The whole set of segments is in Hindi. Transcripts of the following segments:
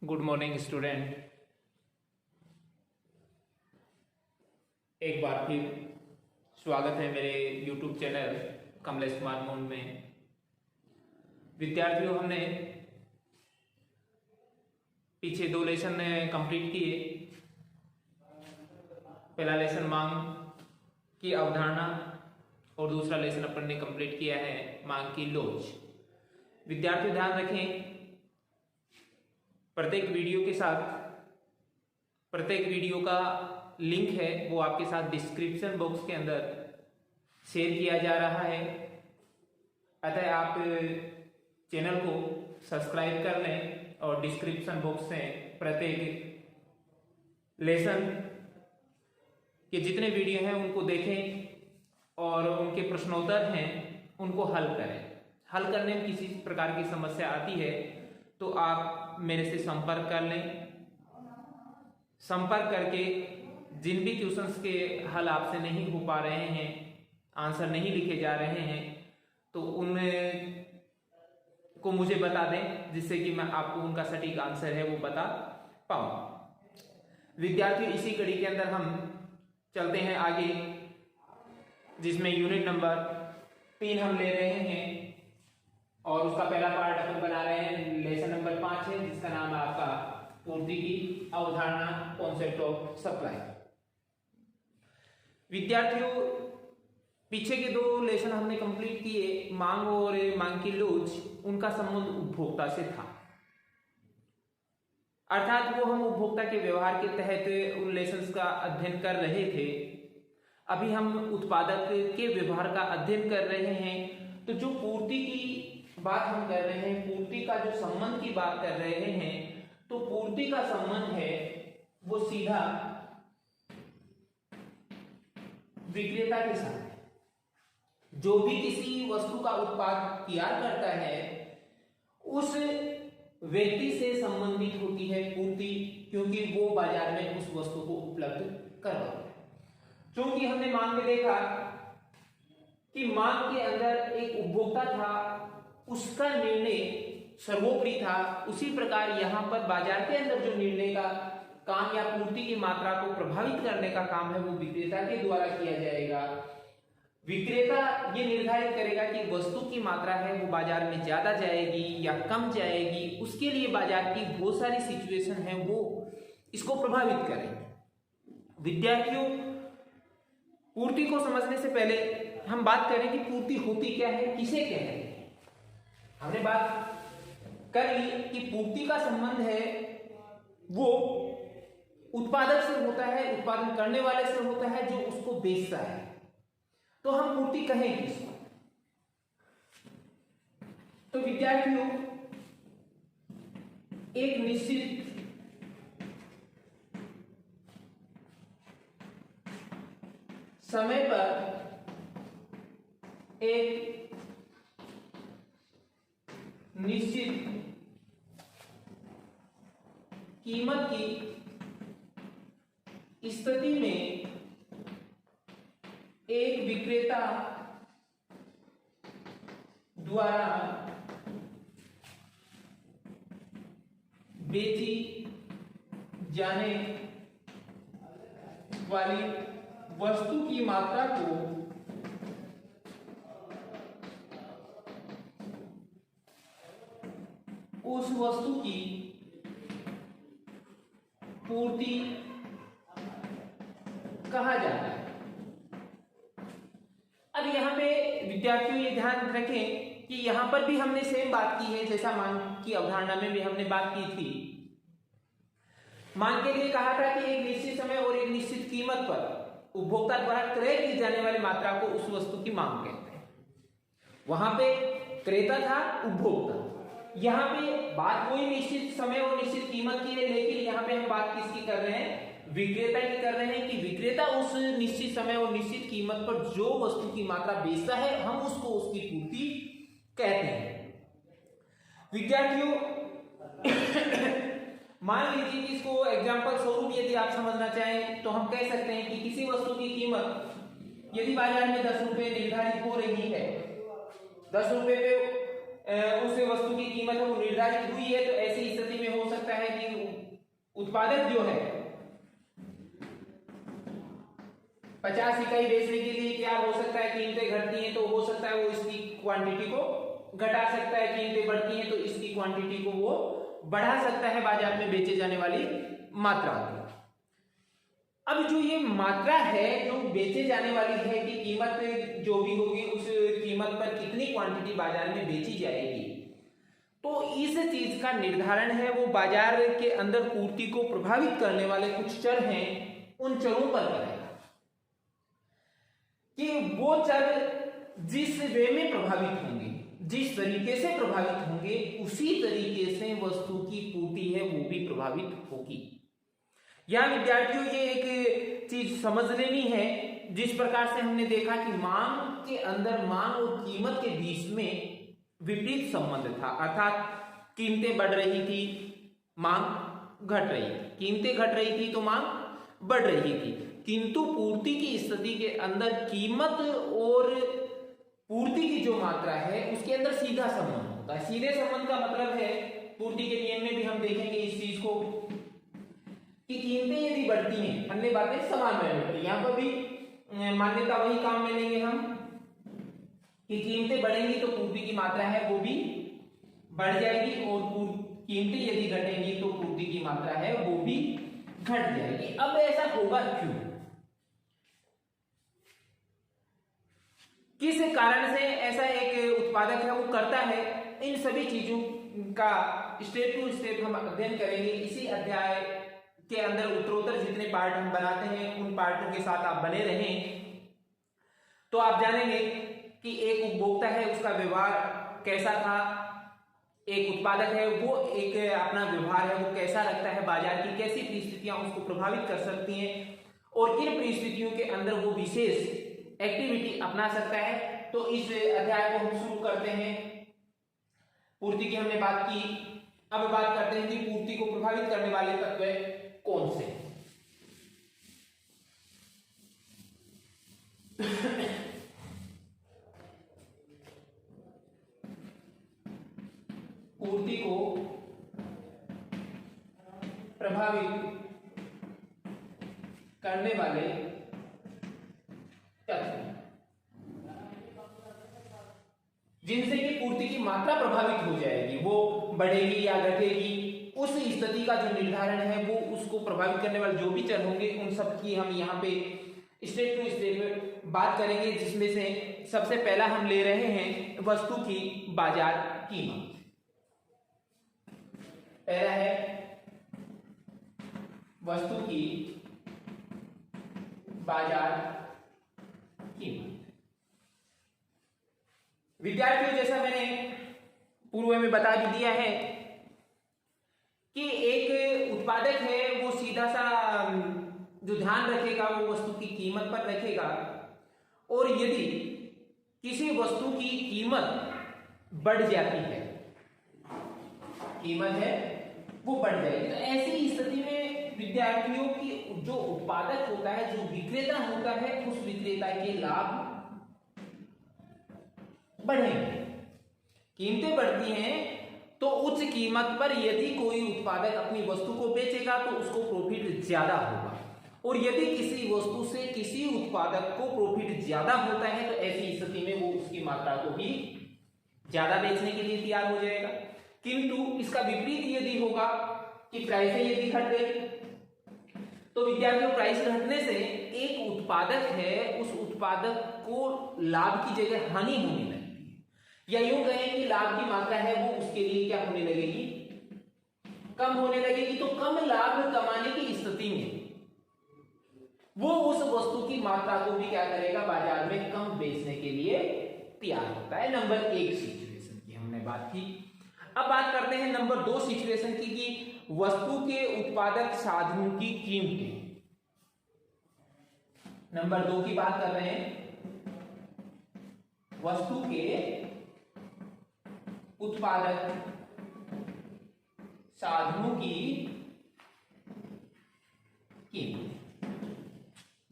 Good morning student. एक बार फिर स्वागत है मेरे यूट्यूब चैनल कमलेश कुमार मोन में। विद्यार्थियों, हमने पीछे दो लेसन कंप्लीट किए। पहला लेसन मांग की अवधारणा और दूसरा लेसन अपन ने कंप्लीट किया है मांग की लोच। विद्यार्थियों ध्यान रखें, प्रत्येक वीडियो के साथ प्रत्येक वीडियो का लिंक है वो आपके साथ डिस्क्रिप्शन बॉक्स के अंदर शेयर किया जा रहा है। अतः आप चैनल को सब्सक्राइब कर लें और डिस्क्रिप्शन बॉक्स से प्रत्येक लेसन के जितने वीडियो हैं उनको देखें और उनके प्रश्नोत्तर हैं उनको हल करें। हल करने में किसी प्रकार की समस्या आती है तो आप मेरे से संपर्क कर लें। संपर्क करके जिन भी क्वेश्चंस के हल आपसे नहीं हो पा रहे हैं, आंसर नहीं लिखे जा रहे हैं, तो उनमें को मुझे बता दें जिससे कि मैं आपको उनका सटीक आंसर है वो बता पाऊं। विद्यार्थी, इसी कड़ी के अंदर हम चलते हैं आगे, जिसमें यूनिट नंबर 3 हम ले रहे हैं और उसका पहला पार्ट अपन बना रहे हैं। लेसन नंबर 5 है जिसका नाम है आपका पूर्ति की अवधारणा, कॉन्सेप्ट ऑफ सप्लाई। विद्यार्थियों, पीछे के दो लेसन हमने कंप्लीट किए, मांग और मांग की लोच। उनका संबंध उपभोक्ता से था, अर्थात वो हम उपभोक्ता के व्यवहार के तहत उन लेसन्स का अध्ययन कर रहे थे। अभी हम उत्पादक के व्यवहार का अध्ययन कर रहे हैं। तो जो पूर्ति की बात हम कर रहे हैं, पूर्ति का जो संबंध की बात कर रहे हैं, तो पूर्ति का संबंध है वो सीधा विक्रेता के साथ है। जो भी किसी वस्तु का उत्पाद तैयार करता है उस व्यक्ति से संबंधित होती है पूर्ति, क्योंकि वो बाजार में उस वस्तु को उपलब्ध करवाता है। क्योंकि हमने मांग में देखा कि मांग के अंदर एक उपभोक्ता था, उसका निर्णय सर्वोपरि था। उसी प्रकार यहां पर बाजार के अंदर जो निर्णय का काम या पूर्ति की मात्रा को प्रभावित करने का काम है वो विक्रेता के द्वारा किया जाएगा। विक्रेता ये निर्धारित करेगा कि वस्तु की मात्रा है वो बाजार में ज्यादा जाएगी या कम जाएगी। उसके लिए बाजार की बहुत सारी सिचुएशन है वो इसको प्रभावित करेंगे। विद्यार्थियों, पूर्ति को समझने से पहले हम बात करें कि पूर्ति होती क्या है, किसे कहते हैं। हमने बात कर ली कि पूर्ति का संबंध है वो उत्पादक से होता है, उत्पादन करने वाले से होता है जो उसको बेचता है। तो हम पूर्ति कहें किसको? तो विद्यार्थियों, एक निश्चित समय पर एक निश्चित कीमत की स्थिति में एक विक्रेता द्वारा बेची जाने वाली वस्तु की मात्रा को उस वस्तु की पूर्ति कहा जाता है। अब यहां पे विद्यार्थियों ये ध्यान रखें कि यहां पर भी हमने सेम बात की है जैसा मांग की अवधारणा में भी हमने बात की थी। मांग के लिए कहा था कि एक निश्चित समय और एक निश्चित कीमत पर उपभोक्ता द्वारा क्रय की जाने वाली मात्रा को उस वस्तु की मांग कहते हैं। वहां पे क्रेता था, उपभोक्ता। यहां पे बात कोई निश्चित समय और निश्चित कीमत की है, लेकिन यहां पे हम बात किसकी कर रहे हैं? विक्रेता की कर रहे हैं कि विक्रेता उस निश्चित समय और निश्चित कीमत पर जो वस्तु की मात्रा बेचता है हम उसको उसकी पूर्ति कहते हैं। विद्यार्थियों, मान लीजिए कि इसको एग्जांपल स्वरूप यदि आप समझना चाहें तो हम कह सकते हैं कि किसी वस्तु की कीमत यदि बाजार में 10 रुपए निर्धारित हो रही है, 10 रुपए पे उस वस्तु की कीमत वो निर्धारित हुई है, तो ऐसी स्थिति में हो सकता है कि उत्पादक जो है 50 इकाई बेचने के लिए क्या हो सकता है, कीमतें घटती हैं तो हो सकता है वो इसकी क्वांटिटी को घटा सकता है, कीमतें बढ़ती हैं तो इसकी क्वांटिटी को वो बढ़ा सकता है, बाजार में बेचे जाने वाली मात्रा होती है। अब जो ये मात्रा है जो बेचे जाने वाली है कि कीमत जो भी होगी उस कीमत पर कितनी क्वांटिटी बाजार में बेची जाएगी, तो इस चीज का निर्धारण है वो बाजार के अंदर पूर्ति को प्रभावित करने वाले कुछ चर हैं, उन चरों पर करेगा कि वो चर जिस वे में प्रभावित होंगे, जिस तरीके से प्रभावित होंगे, उसी तरीके से वस्तु की पूर्ति है वो भी प्रभावित होगी। यहां विद्यार्थियों ये एक चीज समझ लेनी है, जिस प्रकार से हमने देखा कि मांग के अंदर मांग और कीमत के बीच में विपरीत संबंध था, अर्थात कीमतें बढ़ रही थी, मांग घट रही थी, कीमतें घट रही थी तो मांग बढ़ रही थी, किंतु पूर्ति की स्थिति के अंदर कीमत और पूर्ति की जो मात्रा है उसके अंदर सीधा संबंध होता है। सीधे संबंध का मतलब है, पूर्ति के नियम में भी हम देखेंगे इस चीज को कि कीमतें यदि बढ़ती हैं, अन्य बातें समान रहेंगी। यहां पर भी मान्यता वही काम में लेंगे हम कि कीमतें बढ़ेंगी तो पूर्ति की मात्रा है वो भी बढ़ जाएगी, और कीमतें यदि घटेंगी तो पूर्ति की मात्रा है वो भी घट जाएगी। अब ऐसा होगा क्यों, किस कारण से ऐसा एक उत्पादक है वो करता है, इन सभी चीजों का स्टेप टू स्टेप हम अध्ययन करेंगे। इसी अध्याय के अंदर उत्तरोत्तर जितने पार्ट हम बनाते हैं उन पार्टों के साथ आप बने रहें तो आप जानेंगे कि एक उपभोक्ता है उसका व्यवहार कैसा था, एक उत्पादक है वो एक अपना व्यवहार है वो कैसा रखता है, बाजार की कैसी परिस्थितियां उसको प्रभावित कर सकती हैं और किन परिस्थितियों के अंदर वो विशेष एक्टिविटी अपना सकता है। तो इस अध्याय को हम शुरू करते हैं। पूर्ति की हमने बात की, अब बात करते हैं कि पूर्ति को प्रभावित करने वाले तत्व कौन से। पूर्ति को प्रभावित करने वाले तत्व जिनसे कि पूर्ति की मात्रा प्रभावित हो जाएगी, वो बढ़ेगी या घटेगी, उस स्थिति का जो निर्धारण है वो उसको प्रभावित करने वाले जो भी चर होंगे उन सब की हम यहाँ पे स्टेप टू स्टेप बात करेंगे, जिसमें से सबसे पहला हम ले रहे हैं वस्तु की बाजार कीमत। पहला है वस्तु की बाजार कीमत। विद्यार्थियों जैसा मैंने पूर्व में बता भी दिया है कि एक उत्पादक है वो सीधा सा जो ध्यान रखेगा वो वस्तु की कीमत पर रखेगा, और यदि किसी वस्तु की कीमत बढ़ जाती है, कीमत है वो बढ़ जाएगी, तो ऐसी स्थिति में विद्यार्थियों की जो उत्पादक होता है, जो विक्रेता होता है, उस विक्रेता के लाभ बढ़ेंगे। कीमतें बढ़ती हैं तो उच्च कीमत पर यदि कोई उत्पादक अपनी वस्तु को बेचेगा तो उसको प्रॉफिट ज्यादा होगा, और यदि किसी वस्तु से किसी उत्पादक को प्रॉफिट ज्यादा होता है तो ऐसी स्थिति में वो उसकी मात्रा को भी ज्यादा बेचने के लिए तैयार हो जाएगा। किंतु इसका विपरीत यदि होगा कि प्राइस यदि घट गई तो विद्यार्थियों प्राइस घटने से एक उत्पादक है उस उत्पादक को लाभ की जगह हानि होने लगती है, या यूं कहें कि लाभ की मात्रा है वो उसके लिए क्या होने लगेगी, कम होने लगेगी। तो कम लाभ कमाने की स्थिति में वो उस वस्तु की मात्रा को भी क्या करेगा, बाजार में कम बेचने के लिए तैयार होता है। नंबर एक सिचुएशन की हमने बात की। अब बात करते हैं नंबर दो सिचुएशन की कि वस्तु के उत्पादक साधनों की कीमतें। नंबर दो की बात कर रहे हैं, वस्तु के उत्पादक साधनों की कीमत।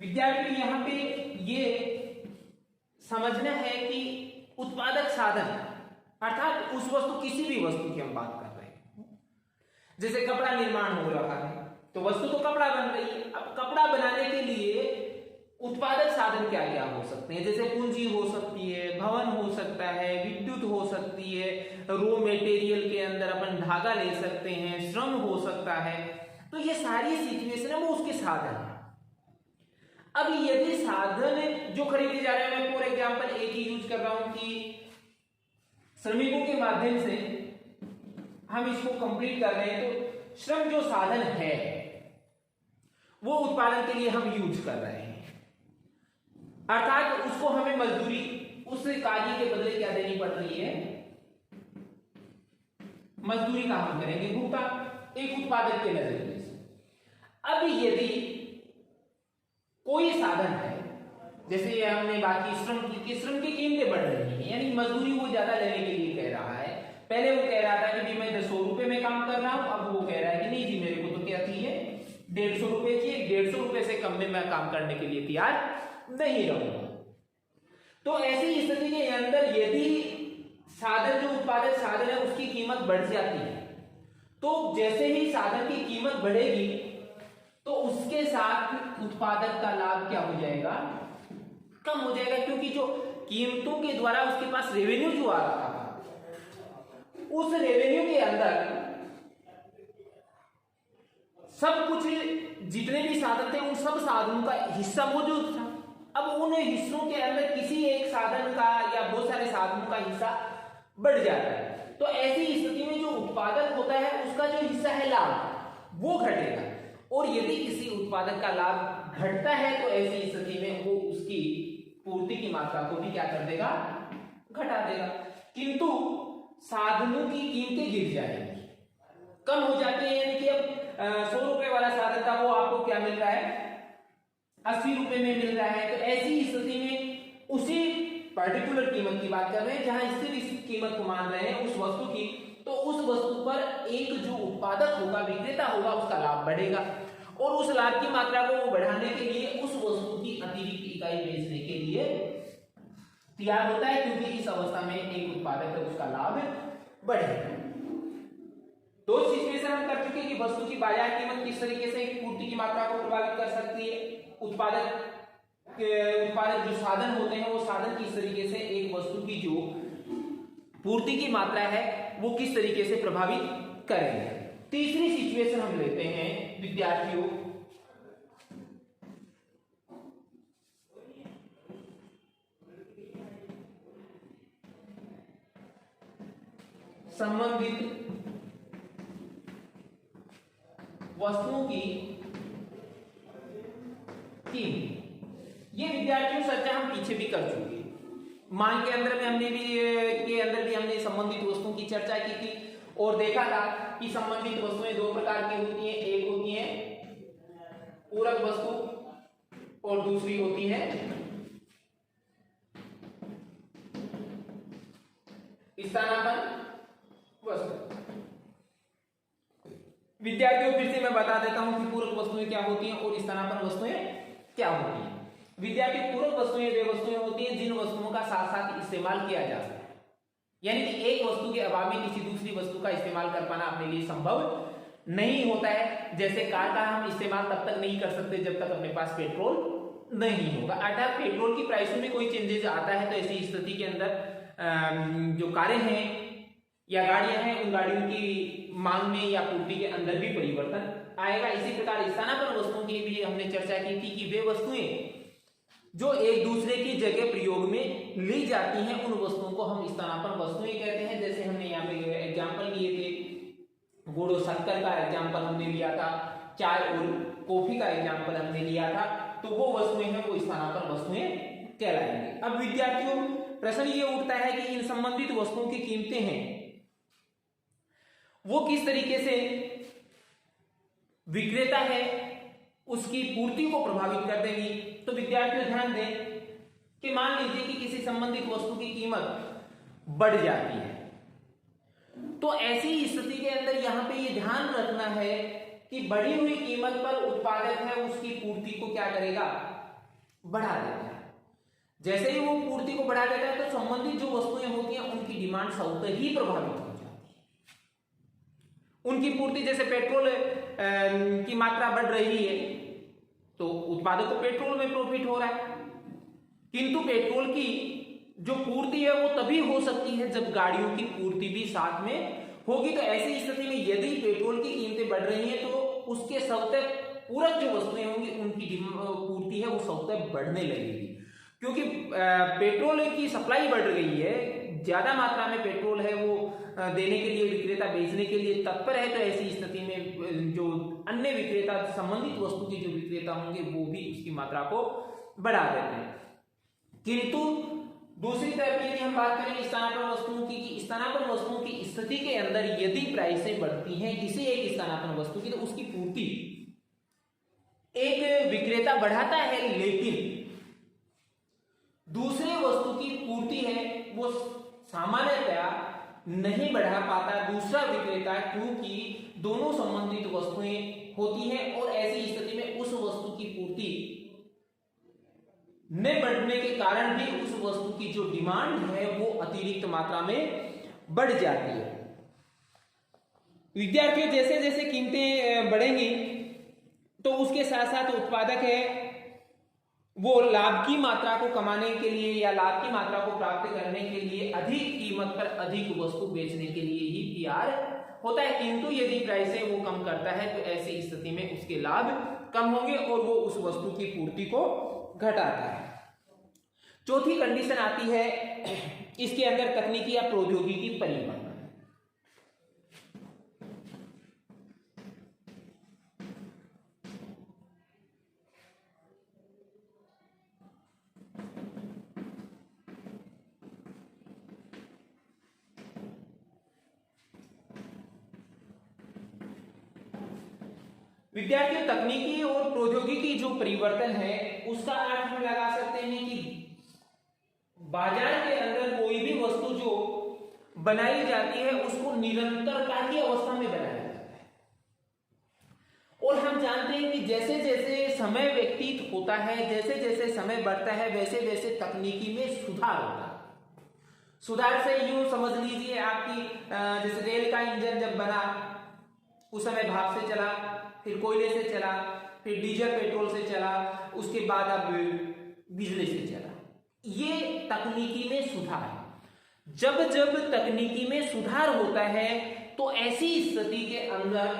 विद्यार्थी यहां पे ये समझना है कि उत्पादक साधन अर्थात उस वस्तु, किसी भी वस्तु की हम बात कर रहे हैं, जैसे कपड़ा निर्माण हो रहा है तो वस्तु तो कपड़ा बन रही है। अब कपड़ा बनाने के लिए उत्पादक साधन क्या क्या हो सकते हैं, जैसे पूंजी हो सकती है, भवन हो सकता है, विद्युत हो सकती है, रॉ मटेरियल के अंदर अपन धागा ले सकते हैं, श्रम हो सकता है। तो ये सारी सिचुएशन है वो उसके साधन है। अब यदि साधन जो खरीदे जा रहे हैं, मैं फॉर एग्जांपल एक ही यूज कर रहा हूं कि श्रमिकों के माध्यम से हम इसको कंप्लीट कर रहे हैं, तो श्रम जो साधन है वो उत्पादन के लिए हम यूज कर रहे हैं, अर्थात उसको हमें मजदूरी उस कार्य के बदले क्या देनी पड़ रही है, मजदूरी का हम करेंगे भुगतान एक उत्पादक के नजरिए से। अब यदि कोई साधन है, जैसे हमने बात की श्रम की, श्रम की कीमतें बढ़ रही हैं, यानी मजदूरी वो ज्यादा लेने के लिए कह रहा है। पहले वो कह रहा था कि मैं 100 रुपए में काम कर रहा हूं, अब वो कह रहा है कि नहीं जी मेरे को तो क्या चाहिए 150 रुपए चाहिए, 150 रुपए से कम में मैं काम करने के लिए तैयार नहीं रहूंगा। तो ऐसी स्थिति के अंदर यदि साधन जो उत्पादक साधन है उसकी कीमत बढ़ जाती है, तो जैसे ही साधन की कीमत बढ़ेगी तो उसके साथ उत्पादक का लाभ क्या हो जाएगा, कम हो जाएगा, क्योंकि जो कीमतों के द्वारा उसके पास रेवेन्यू जो आ रहा था, उस रेवेन्यू के अंदर सब कुछ जितने भी साधन थे उन सब साधनों का हिस्सा मौजूद था। अब उन हिस्सों के अंदर किसी एक साधन का या बहुत सारे साधनों का हिस्सा बढ़ जाता है, तो ऐसी स्थिति में जो उत्पादक होता है उसका जो हिस्सा है लाभ वो घटेगा, और यदि किसी उत्पादक का लाभ घटता है तो ऐसी स्थिति में वो उसकी पूर्ति की मात्रा को भी क्या कर देगा, घटा देगा। किंतु साधनों की कीमतें गिर जाएंगी, कम हो जाती है, यानी कि अब 100 रुपए वाला साधन था वो आपको क्या मिल रहा है 80 रुपए में मिल रहा है। तो ऐसी स्थिति में उसी पर्टिकुलर कीमत की बात कर रहे हैं जहां स्थिर कीमत को मान रहे हैं उस वस्तु की, तो उस वस्तु पर एक जो उत्पादक होगा, विक्रेता होगा, उसका लाभ बढ़ेगा, और उस लाभ की मात्रा को वो बढ़ाने के लिए उस वस्तु की अतिरिक्त इकाई बेचने के लिए तैयार होता है, क्योंकि इस अवस्था में एक उत्पादक है उसका लाभ बढ़ेगा। दो सिचुएशन हम कर चुके कि वस्तु की बाजार कीमत किस तरीके से पूर्ति की मात्रा को प्रभावित कर सकती है, उत्पादक जो साधन होते हैं वो साधन किस तरीके से एक वस्तु की जो पूर्ति की मात्रा है वो किस तरीके से प्रभावित करेंगे। तीसरी सिचुएशन हम लेते हैं विद्यार्थियों, संबंधित वस्तुओं की कीमत। ये विद्यार्थियों चर्चा हम पीछे भी कर चुके हैं, मांग के अंदर में हमने संबंधित वस्तुओं की चर्चा की थी और देखा था कि संबंधित वस्तुएं दो प्रकार की होती हैं, एक होती है पूरक वस्तु और दूसरी होती है स्थानापन्न वस्तु। विद्यार्थियों फिर से मैं बता देता हूं कि पूरक वस्तुएं क्या होती हैं और स्थानापन्न वस्तुएं क्या होती हैं। विद्यार्थी पूरक वस्तुएं वे वस्तुएं होती हैं जिन वस्तुओं का साथ साथ इस्तेमाल किया जा सकता है, यानी कि एक वस्तु के अभाव में किसी दूसरी वस्तु का इस्तेमाल कर पाना अपने लिए संभव नहीं होता है। जैसे कार का हम इस्तेमाल तब तक नहीं कर सकते जब तक अपने पास पेट्रोल नहीं होगा, अर्थात पेट्रोल की प्राइसों में कोई चेंजेस आता है तो ऐसी स्थिति के अंदर जो कारें हैं या गाड़ियां हैं उन गाड़ियों की मांग में या पूर्ति के अंदर भी परिवर्तन आएगा। इसी प्रकार स्थानापन्न वस्तुओं की भी हमने चर्चा की थी कि वे वस्तुएं जो एक दूसरे की जगह प्रयोग में ली जाती हैं उन वस्तुओं को हम स्थानापन्न वस्तुएं कहते हैं। जैसे हमने यहाँ पे एग्जाम्पल लिए थे, गुड़ और शक्कर का एग्जाम्पल हमने लिया था, चाय और कॉफी का एग्जाम्पल हमने लिया था, तो वो वस्तुएं हैं वो स्थानापन्न वस्तुएं कहलाएंगे। अब विद्यार्थियों प्रश्न ये उठता है कि इन संबंधित वस्तुओं की कीमतें हैं वो किस तरीके से विक्रेता है उसकी पूर्ति को प्रभावित कर देंगी। तो विद्यार्थियों ध्यान दें कि मान लीजिए कि किसी संबंधित वस्तु की कीमत बढ़ जाती है, तो ऐसी स्थिति के अंदर यहां पे ये ध्यान रखना है कि बढ़ी हुई कीमत पर उत्पादक है उसकी पूर्ति को क्या करेगा, बढ़ा देता है। जैसे ही वो पूर्ति को बढ़ा देता है तो संबंधित जो वस्तुएं होती हैं उनकी डिमांड स्वतः ही प्रभावित हो जाती है, उनकी पूर्ति। जैसे पेट्रोल की मात्रा बढ़ रही है तो उत्पादक को पेट्रोल में प्रॉफिट हो रहा है, किंतु पेट्रोल की जो पूर्ति है वो तभी हो सकती है जब गाड़ियों की पूर्ति भी साथ में होगी। तो ऐसी स्थिति में यदि पेट्रोल की कीमतें बढ़ रही हैं तो उसके स्वतः पूरक जो वस्तुएं होंगी उनकी पूर्ति है वो स्वतः बढ़ने लगेगी, क्योंकि पेट्रोल की सप्लाई बढ़ रही है, ज्यादा मात्रा में पेट्रोल है वो देने के लिए विक्रेता बेचने के लिए तत्पर है। तो ऐसी स्थिति में जो अन्य विक्रेता संबंधित वस्तु के जो विक्रेता होंगे वो भी उसकी मात्रा को बढ़ा देते हैं। किंतु दूसरी तरफ यदि हम बात करें स्थानापन्न वस्तुओं की, कि स्थानापन्न वस्तुओं की स्थिति के अंदर यदि प्राइसें बढ़ती हैं किसी एक स्थानापन्न वस्तु की तो उसकी पूर्ति एक विक्रेता बढ़ाता है, लेकिन दूसरे वस्तु की पूर्ति है वो सामान्यतया नहीं बढ़ा पाता दूसरा विक्रेता, क्योंकि दोनों संबंधित वस्तुएं होती हैं और ऐसी स्थिति में उस वस्तु की पूर्ति न बढ़ने के कारण भी उस वस्तु की जो डिमांड है वो अतिरिक्त मात्रा में बढ़ जाती है। विद्यार्थियों, जैसे जैसे कीमतें बढ़ेंगी तो उसके साथ साथ उत्पादक है वो लाभ की मात्रा को कमाने के लिए या लाभ की मात्रा को प्राप्त करने के लिए अधिक कीमत पर अधिक वस्तु बेचने के लिए ही तैयार होता है, किंतु यदि प्राइसें वो कम करता है तो ऐसी स्थिति में उसके लाभ कम होंगे और वो उस वस्तु की पूर्ति को घटाता है। चौथी कंडीशन आती है इसके अंदर तकनीकी या प्रौद्योगिकी परिवर्तन। विद्यार्थियों, तकनीकी और प्रौद्योगिकी जो परिवर्तन है उसका अर्थ हम लगा सकते हैं कि बाजार के अंदर कोई भी वस्तु जो बनाई जाती है उसको निरंतरता की अवस्था में बनाया जाता है, और हम जानते हैं कि जैसे जैसे समय व्यतीत होता है, जैसे जैसे समय बढ़ता है, वैसे वैसे तकनीकी में सुधार होता है। सुधार से यूं समझ लीजिए आपकी जैसे रेल का इंजन जब बना उस समय भाप से चला, फिर कोयले से चला, फिर डीजल पेट्रोल से चला, उसके बाद अब बिजली से चला। ये तकनीकी में सुधार है। जब जब तकनीकी में सुधार होता है तो ऐसी स्थिति के अंदर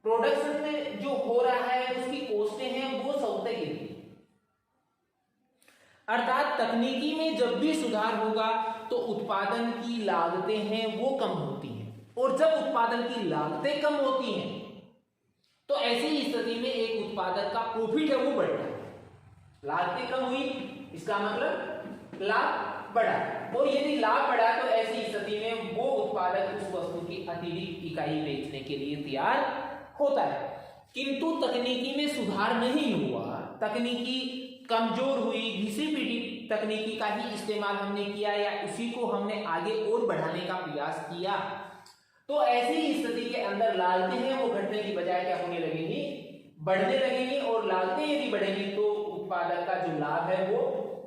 प्रोडक्शन में जो हो रहा है उसकी कॉस्टें हैं वो स्वतः गिरती है। अर्थात तकनीकी में जब भी सुधार होगा तो उत्पादन की लागतें हैं वो कम होती हैं, और जब उत्पादन की लागतें कम होती हैं तो ऐसी स्थिति में एक उत्पादक का प्रॉफिट है वो बढ़ता है। लागतें कम हुई इसका मतलब लाभ बढ़ा, और यदि लाभ बढ़ा तो ऐसी स्थिति में वो उत्पादक उस वस्तु की अतिरिक्त इकाई बेचने के लिए तैयार होता है। किंतु तकनीकी में सुधार नहीं हुआ, तकनीकी कमजोर हुई, घिसी पिटी तकनीकी का ही इस्तेमाल हमने किया या उसी को हमने आगे और बढ़ाने का प्रयास किया, तो ऐसी स्थिति के अंदर लागतें हैं वो घटने की बजाय क्या होने लगेंगी, बढ़ने लगेंगी, और लागतें यदि बढ़ेंगी तो उत्पादक का जो लाभ है वो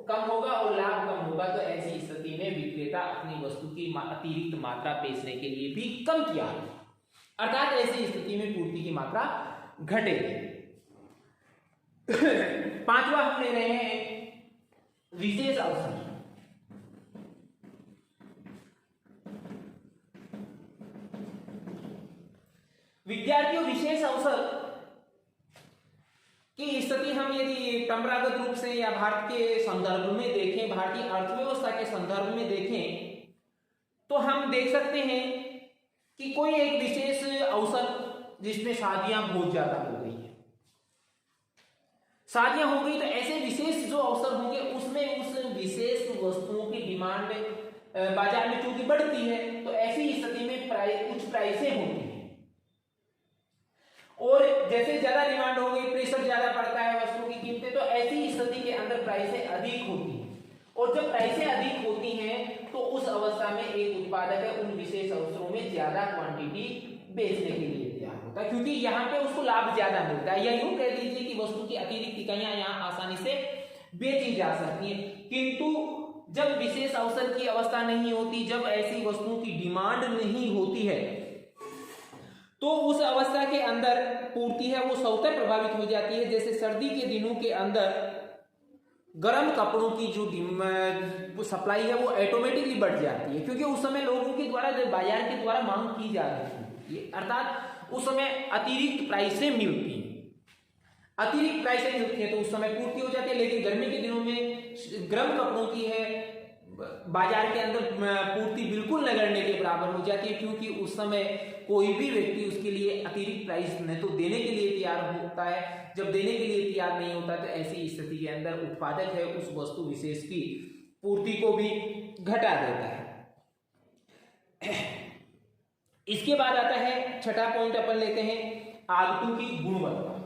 कम होगा, और लाभ कम होगा तो ऐसी स्थिति में विक्रेता अपनी वस्तु की अतिरिक्त मात्रा बेचने के लिए भी कम किया, अर्थात ऐसी स्थिति में पूर्ति की मात्रा घटेगी। पांचवा हम ले रहे हैं विशेष अवसर। विद्यार्थियों, विशेष अवसर की स्थिति हम यदि परंपरागत रूप से या भारत के संदर्भ में देखें, भारतीय अर्थव्यवस्था के संदर्भ में देखें, तो हम देख सकते हैं कि कोई एक विशेष अवसर जिसमें शादियां बहुत ज्यादा हो गई है, शादियां हो गई तो ऐसे विशेष जो अवसर होंगे उसमें उस विशेष वस्तुओं की डिमांड बाजार में चूंकि बढ़ती है तो ऐसी स्थिति में कुछ प्राइसें होती हैं, और जैसे ज्यादा डिमांड हो गई, प्रेशर ज्यादा पड़ता है वस्तु की कीमतें, तो ऐसी स्थिति के अंदर प्राइसें अधिक होती हैं, और जब प्राइसें अधिक होती हैं तो उस अवस्था में एक उत्पादक है उन विशेष अवसरों में ज्यादा क्वांटिटी बेचने के लिए तैयार होता है, क्योंकि यहाँ पे उसको लाभ ज्यादा मिलता है, या यूं कह लीजिए कि वस्तु की अतिरिक्त इकाइयां यहाँ आसानी से बेची जा सकती हैं। किंतु जब विशेष अवसर की अवस्था नहीं होती, जब ऐसी वस्तुओं की डिमांड नहीं होती है, तो उस अंदर पूर्ति है वो स्वतः प्रभावित हो जाती है। जैसे सर्दी के दिनों के अंदर गर्म कपड़ों की जो सप्लाई है वो ऑटोमेटिकली बढ़ जाती है, क्योंकि उस समय लोगों के द्वारा, बाजार के द्वारा मांग की जा रही है, अर्थात उस समय अतिरिक्त प्राइसें मिलती हैं, तो उस समय पूर्ति हो जाती है। लेकिन गर्मी के दिनों में गर्म कपड़ों की है बाजार के अंदर पूर्ति बिल्कुल नगण्य के बराबर हो जाती है, क्योंकि उस समय कोई भी व्यक्ति उसके लिए अतिरिक्त प्राइस न तो देने के लिए तैयार होता है, जब देने के लिए तैयार नहीं होता तो ऐसी स्थिति के अंदर उत्पादक है उस वस्तु विशेष की पूर्ति को भी घटा देता है। इसके बाद आता है छठा पॉइंट अपन लेते हैं, आगतों की गुणवत्ता।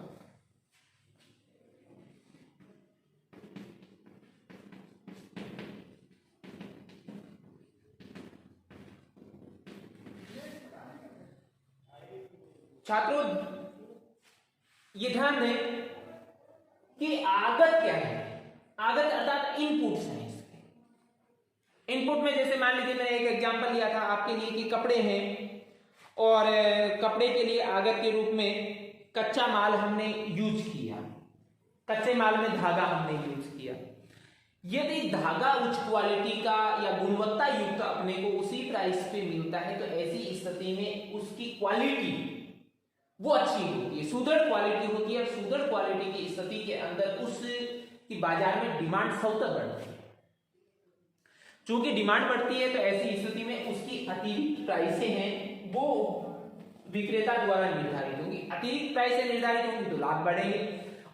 छात्रों ये ध्यान दें कि आगत क्या है। आगत अर्थात इनपुट है। इनपुट में जैसे मान लीजिए मैंने एक एग्जांपल लिया था आपके लिए कि कपड़े हैं और कपड़े के लिए आगत के रूप में कच्चा माल हमने यूज किया, कच्चे माल में धागा हमने यूज किया। यदि धागा उच्च क्वालिटी का या गुणवत्ता युक्त अपने को उसी प्राइस पे मिलता है तो ऐसी स्थिति में उसकी क्वालिटी वो अच्छी होती है, सुदृढ़ क्वालिटी होती है। सुदृढ़ क्वालिटी की स्थिति के अंदर उस की बाजार में डिमांड स्वतः बढ़ती है। चूंकि डिमांड बढ़ती है तो ऐसी स्थिति में उसकी अतिरिक्त प्राइसें हैं वो विक्रेता द्वारा निर्धारित होंगी। अतिरिक्त प्राइसें निर्धारित होंगी तो लाभ बढ़ेंगे,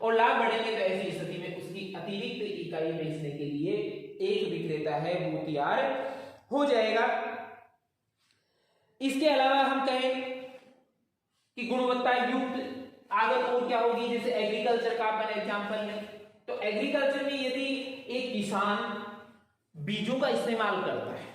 और लाभ बढ़ेंगे तो ऐसी स्थिति में उसकी अतिरिक्त इकाई बेचने के लिए एक विक्रेता है वो तैयार हो जाएगा। इसके अलावा हम कहें कि गुणवत्ता युक्त आगत और क्या होगी, जैसे एग्रीकल्चर का अपन एग्जांपल लें तो एग्रीकल्चर में यदि एक किसान बीजों का इस्तेमाल करता है,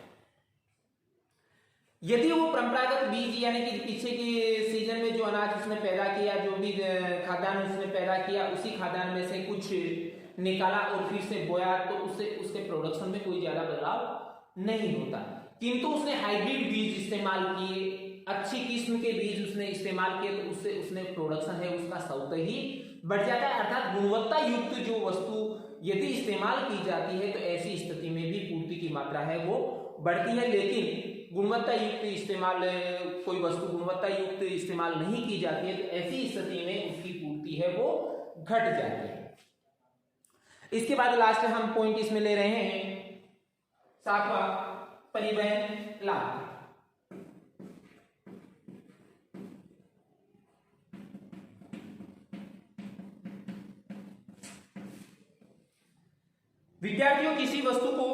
यदि वो परंपरागत बीज यानी कि पीछे के सीजन में जो अनाज उसने पैदा किया, जो भी खाद्यान्न उसने पैदा किया, उसी खाद्यान्न में से कुछ निकाला और फिर से बोया तो उससे उसके प्रोडक्शन में कोई ज्यादा बदलाव नहीं होता। किंतु उसने हाइब्रिड बीज इस्तेमाल किए, अच्छी किस्म के बीज उसने इस्तेमाल किए तो उससे उसने प्रोडक्शन है उसका स्वतः ही बढ़ जाता है। अर्थात गुणवत्ता युक्त जो वस्तु यदि इस्तेमाल की जाती है तो ऐसी स्थिति में भी पूर्ति की मात्रा है वो बढ़ती है। लेकिन गुणवत्ता युक्त इस्तेमाल, कोई वस्तु गुणवत्ता युक्त इस्तेमाल नहीं की जाती है तो ऐसी स्थिति में उसकी पूर्ति है वो घट जाती है। इसके बाद लास्ट हम पॉइंट इसमें ले रहे हैं सातवां, परिवहन लाभ। विद्यार्थियों किसी वस्तु को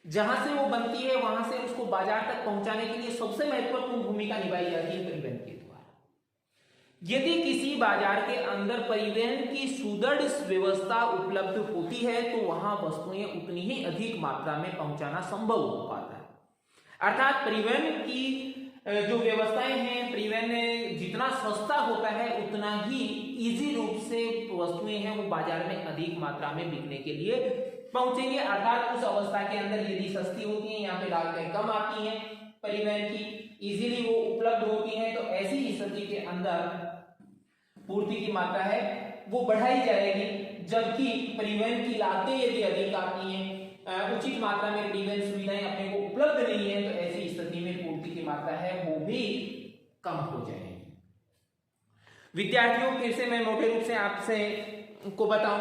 जहां से वो बनती है वहां से उसको बाजार तक पहुंचाने के लिए सबसे महत्वपूर्ण भूमिका निभाई जाती है परिवहन के द्वारा। यदि किसी बाजार के अंदर परिवहन की सुदृढ़ व्यवस्था उपलब्ध होती है तो वहां वस्तुएं उतनी ही अधिक मात्रा में पहुंचाना संभव हो पाता है। अर्थात परिवहन की जो व्यवस्थाएं हैं, परिवहन जितना सस्ता होता है उतना ही इजी रूप से वस्तुएं हैं वो बाजार में अधिक मात्रा में बिकने के लिए पहुंचेंगे। अर्थात उस अवस्था के अंदर यदि सस्ती होती है, यहाँ पे लागतें कम आती हैं, परिवहन की इजीली वो उपलब्ध होती हैं, तो ऐसी स्थिति के अंदर पूर्ति की मात्रा है वो बढ़ाई जाएगी। जबकि परिवहन की लागतें यदि अधिक आती हैं, उचित मात्रा में परिवहन सुविधाएं अपने को उपलब्ध नहीं है तो ऐसी स्थिति में पूर्ति की मात्रा है वो भी कम हो जाएगी। विद्यार्थियों फिर से मैं मोटे रूप से आपसे को बताऊं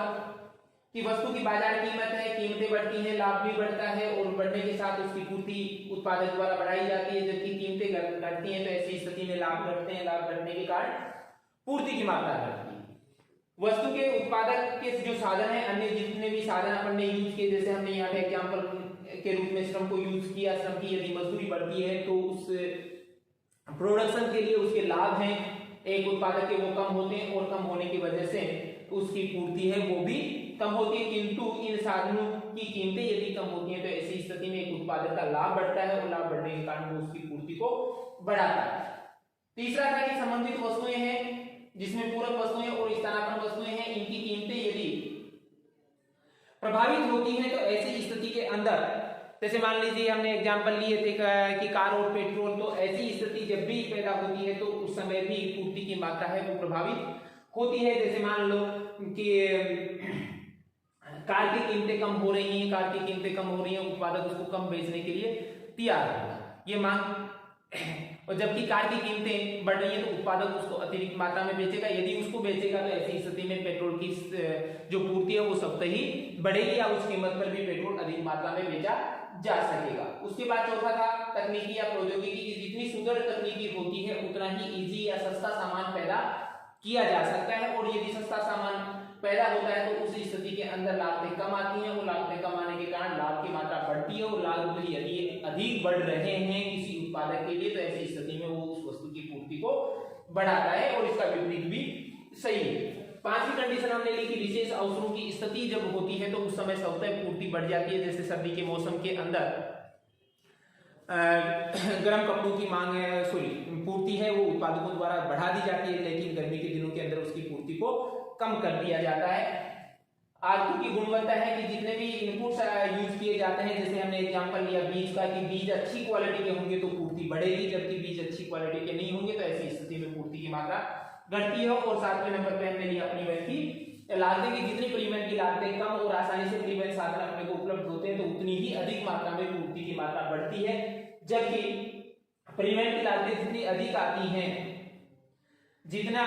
कि वस्तु की बाजार कीमत है, कीमतें बढ़ती हैं, लाभ भी बढ़ता है और बढ़ने के साथ उसकी पूर्ति उत्पादक द्वारा बढ़ाई जाती है। जबकि कीमतें घटती हैं तो ऐसी स्थिति में लाभ घटते हैं, लाभ घटने के कारण पूर्ति की मात्रा घटती है। वस्तु के उत्पादक के जो साधन है, अन्य जितने भी साधन अपन ने यूज किए, जैसे हमने यहाँ पे एग्जाम्पल के रूप में श्रम को यूज किया, श्रम की यदि मजदूरी बढ़ती है तो उस प्रोडक्शन के लिए उसके लाभ हैं एक उत्पादक के वो कम होते हैं और कम होने की वजह से उसकी पूर्ति है वो भी कम होती है। किंतु इन साधनों की कीमतें यदि कम होती हैं तो ऐसी स्थिति में एक उत्पादक का लाभ बढ़ता है और लाभ बढ़ने के कारण वो उसकी पूर्ति को बढ़ाता है। तीसरा था कि संबंधित वस्तुएं हैं जिसमें पूरक वस्तुएं और स्थानापन्न वस्तुएं हैं, इनकी कीमतें यदि प्रभावित होती हैं तो ऐसी स्थिति के अंदर जैसे मान लीजिए हमने एग्जांपल लिए थे कि कार और पेट्रोल, तो ऐसी स्थिति जब भी पैदा होती है तो उस समय भी पूर्ति की मात्रा है वो प्रभावित होती है। जैसे मान लो कि कार की कीमतें कम हो रही हैं, कार की कीमतें कम हो रही हैं, उत्पादक उसको कम बेचने के लिए तैयार होगा, ये मांग, और जबकि कार की कीमतें बढ़ रही हैं तो उत्पादक उसको अतिरिक्त मात्रा में बेचेगा। यदि उसको बेचेगा तो ऐसी स्थिति में पेट्रोल की जो पूर्ति है वो स्वतः ही बढ़ेगी या उस कीमत पर भी पेट्रोल अधिक मात्रा में बेचा जा सकेगा। उसके बाद चौथा था तकनीकी या प्रौद्योगिकी की जितनी सुंदर तकनीकी होती है उतना ही इजी या सस्ता सामान पैदा किया जा सकता है, और यदि सस्ता सामान पैदा होता है तो उस स्थिति के अंदर लागतें कम आती हैं, और लागतें कम आने के कारण लाभ की मात्रा बढ़ती है, और लाभ यदि अधिक बढ़ रहे हैं किसी उत्पादक के लिए तो ऐसी स्थिति में वो उस वस्तु की पूर्ति को बढ़ाता है, और इसका विपरीत भी सही है। पांचवी कंडीशन हमने ली कि विशेष अवसरों की स्थिति जब होती है तो उस समय स्वतः पूर्ति बढ़ जाती है। जैसे सर्दी के मौसम के अंदर गर्म कपड़ों की मांग पूर्ति है वो उत्पादकों द्वारा बढ़ा दी जाती है, लेकिन गर्मी के दिनों के अंदर उसकी पूर्ति को कम कर दिया जाता है। आलू की गुणवत्ता है कि जितने भी इनपुट्स यूज किए जाते हैं, जैसे हमने एग्जांपल लिया बीज का कि बीज अच्छी क्वालिटी के होंगे तो पूर्ति बढ़ेगी, जबकि बीज अच्छी क्वालिटी के नहीं होंगे तो ऐसी स्थिति में पूर्ति की मात्रा घटती है। और सातवें नंबर पे हमने लिया अपनी व्यक्ति लागतें की जितनी परिवहन की लागतें कम और आसानी से परिवहन साधन अपने को उपलब्ध होते हैं तो उतनी ही अधिक मात्रा में पूर्ति की मात्रा बढ़ती है, जबकि परिवहन की लागतें जितनी अधिक आती हैं, जितना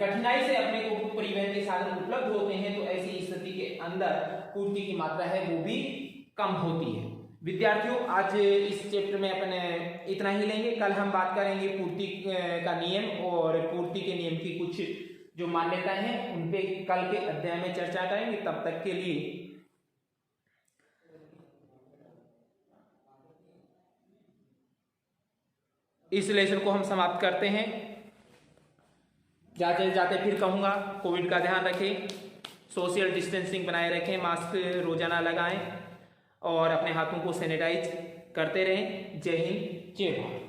कठिनाई से अपने को परिवहन के साधन उपलब्ध होते हैं तो ऐसी स्थिति के अंदर पूर्ति की मात्रा है वो भी कम होती है। विद्यार्थियों आज इस चैप्टर में अपन इतना ही लेंगे। कल हम बात करेंगे पूर्ति का नियम और पूर्ति के नियम की कुछ जो मान्यताएं हैं उन पे कल के अध्याय में चर्चा करेंगे। तब तक के लिए इस लेसन को हम समाप्त करते हैं। जाते जाते फिर कहूंगा कोविड का ध्यान रखें, सोशल डिस्टेंसिंग बनाए रखें, मास्क रोजाना लगाएं और अपने हाथों को सैनिटाइज करते रहें। जय हिंद, जय भारत।